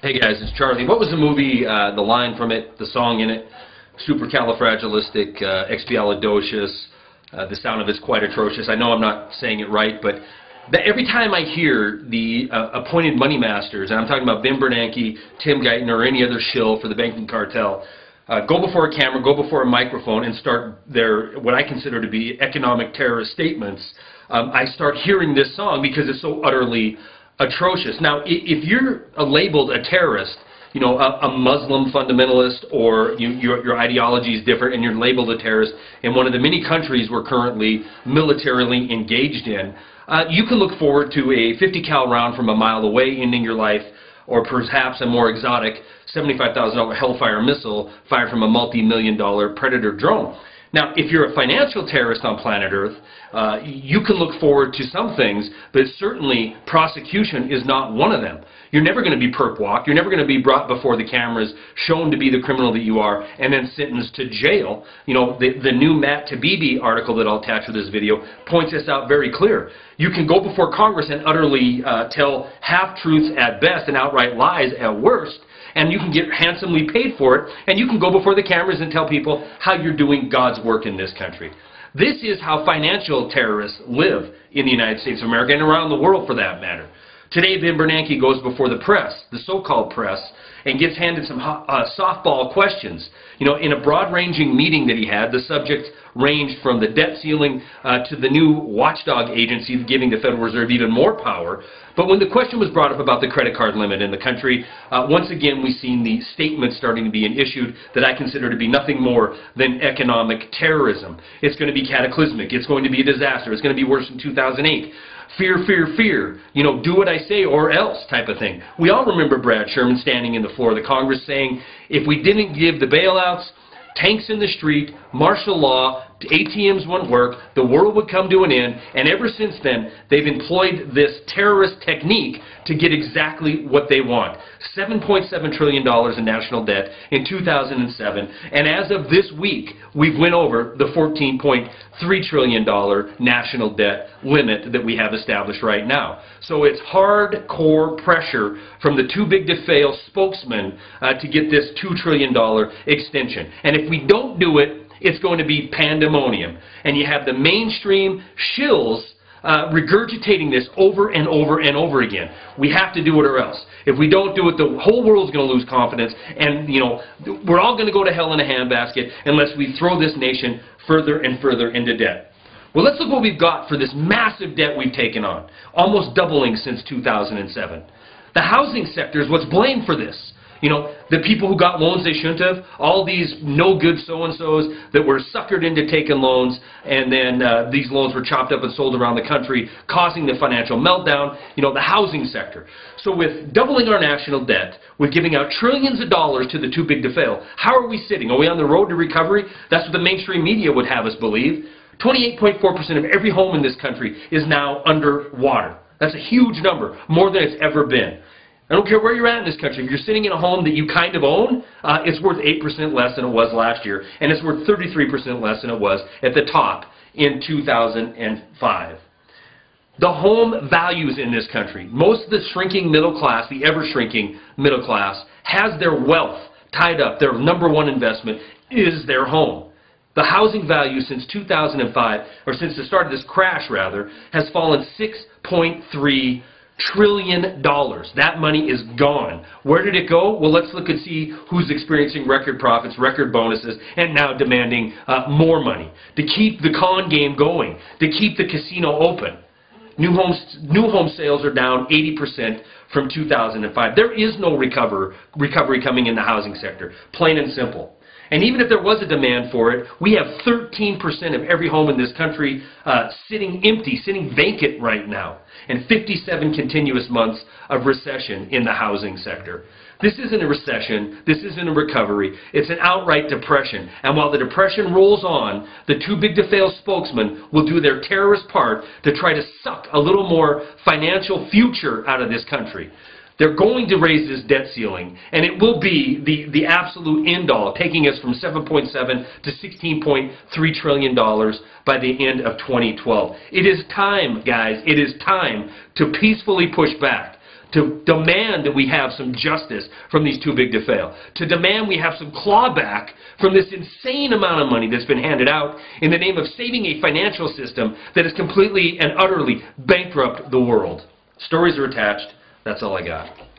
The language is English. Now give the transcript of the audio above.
Hey guys, it's Charlie. What was the movie, the line from it, the song in it? Supercalifragilisticexpialidocious. The sound of it's quite atrocious. I know I'm not saying it right, but every time I hear the appointed money masters, and I'm talking about Ben Bernanke, Tim Guyton, or any other shill for the banking cartel, go before a camera, go before a microphone, and start their, what I consider to be economic terrorist statements, I start hearing this song because it's so utterly atrocious. Now, if you're labeled a terrorist, you know, a Muslim fundamentalist, or your ideology is different and you're labeled a terrorist in one of the many countries we're currently militarily engaged in, you can look forward to a 50 cal round from a mile away ending your life, or perhaps a more exotic $75,000 Hellfire missile fired from a multi-million-dollar Predator drone. Now, if you're a financial terrorist on planet Earth, you can look forward to some things, but certainly prosecution is not one of them. You're never going to be perp walked. You're never going to be brought before the cameras, shown to be the criminal that you are, and then sentenced to jail. You know, the new Matt Taibbi article that I'll attach with this video points this out very clear. You can go before Congress and utterly tell half-truths at best and outright lies at worst, and you can get handsomely paid for it, and you can go before the cameras and tell people how you're doing God's work in this country. This is how financial terrorists live in the United States of America and around the world, for that matter. Today, Ben Bernanke goes before the press, the so-called press, and gets handed some softball questions. You know, in a broad-ranging meeting that he had, the subject ranged from the debt ceiling to the new watchdog agency giving the Federal Reserve even more power. But when the question was brought up about the credit card limit in the country, once again we've seen the statements starting to be issued that I consider to be nothing more than economic terrorism. It's going to be cataclysmic. It's going to be a disaster. It's going to be worse than 2008. Fear, fear, fear, you know, do what I say or else type of thing. We all remember Brad Sherman standing in the floor of the Congress saying, if we didn't give the bailouts, tanks in the street, martial law, ATMs wouldn't work, the world would come to an end, and ever since then, they've employed this terrorist technique to get exactly what they want. $7.7 trillion in national debt in 2007, and as of this week, we've went over the $14.3 trillion national debt limit that we have established right now. So it's hardcore pressure from the too big to fail spokesman to get this $2 trillion extension. And if we don't do it, it's going to be pandemonium. And you have the mainstream shills regurgitating this over and over and over again. We have to do it or else. If we don't do it, the whole world's going to lose confidence, and you know, we're all going to go to hell in a handbasket unless we throw this nation further and further into debt. Well, let's look what we've got for this massive debt we've taken on, almost doubling since 2007. The housing sector is what's blamed for this. You know, the people who got loans they shouldn't have, all these no-good so-and-sos that were suckered into taking loans, and then these loans were chopped up and sold around the country, causing the financial meltdown, you know, the housing sector. So with doubling our national debt, with giving out trillions of dollars to the too big to fail, how are we sitting? Are we on the road to recovery? That's what the mainstream media would have us believe. 28.4% of every home in this country is now underwater. That's a huge number, more than it's ever been. I don't care where you're at in this country. If you're sitting in a home that you kind of own, it's worth 8% less than it was last year, and it's worth 33% less than it was at the top in 2005. The home values in this country, most of the shrinking middle class, the ever-shrinking middle class, has their wealth tied up. Their number one investment is their home. The housing value since 2005, or since the start of this crash, rather, has fallen $6.3 trillion. That money is gone. Where did it go? Well, let's look and see who's experiencing record profits, record bonuses, and now demanding more money to keep the con game going, to keep the casino open. New home sales are down 80% from 2005. There is no recovery coming in the housing sector, plain and simple. And even if there was a demand for it, we have 13% of every home in this country sitting empty, sitting vacant right now, and 57 continuous months of recession in the housing sector. This isn't a recession. This isn't a recovery. It's an outright depression. And while the depression rolls on, the too big to fail spokesman will do their terrorist part to try to suck a little more financial future out of this country. They're going to raise this debt ceiling, and it will be the absolute end-all, taking us from $7.7 to $16.3 trillion by the end of 2012. It is time, guys, it is time to peacefully push back, to demand that we have some justice from these too big to fail, to demand we have some clawback from this insane amount of money that's been handed out in the name of saving a financial system that has completely and utterly bankrupted the world. Stories are attached. That's all I got.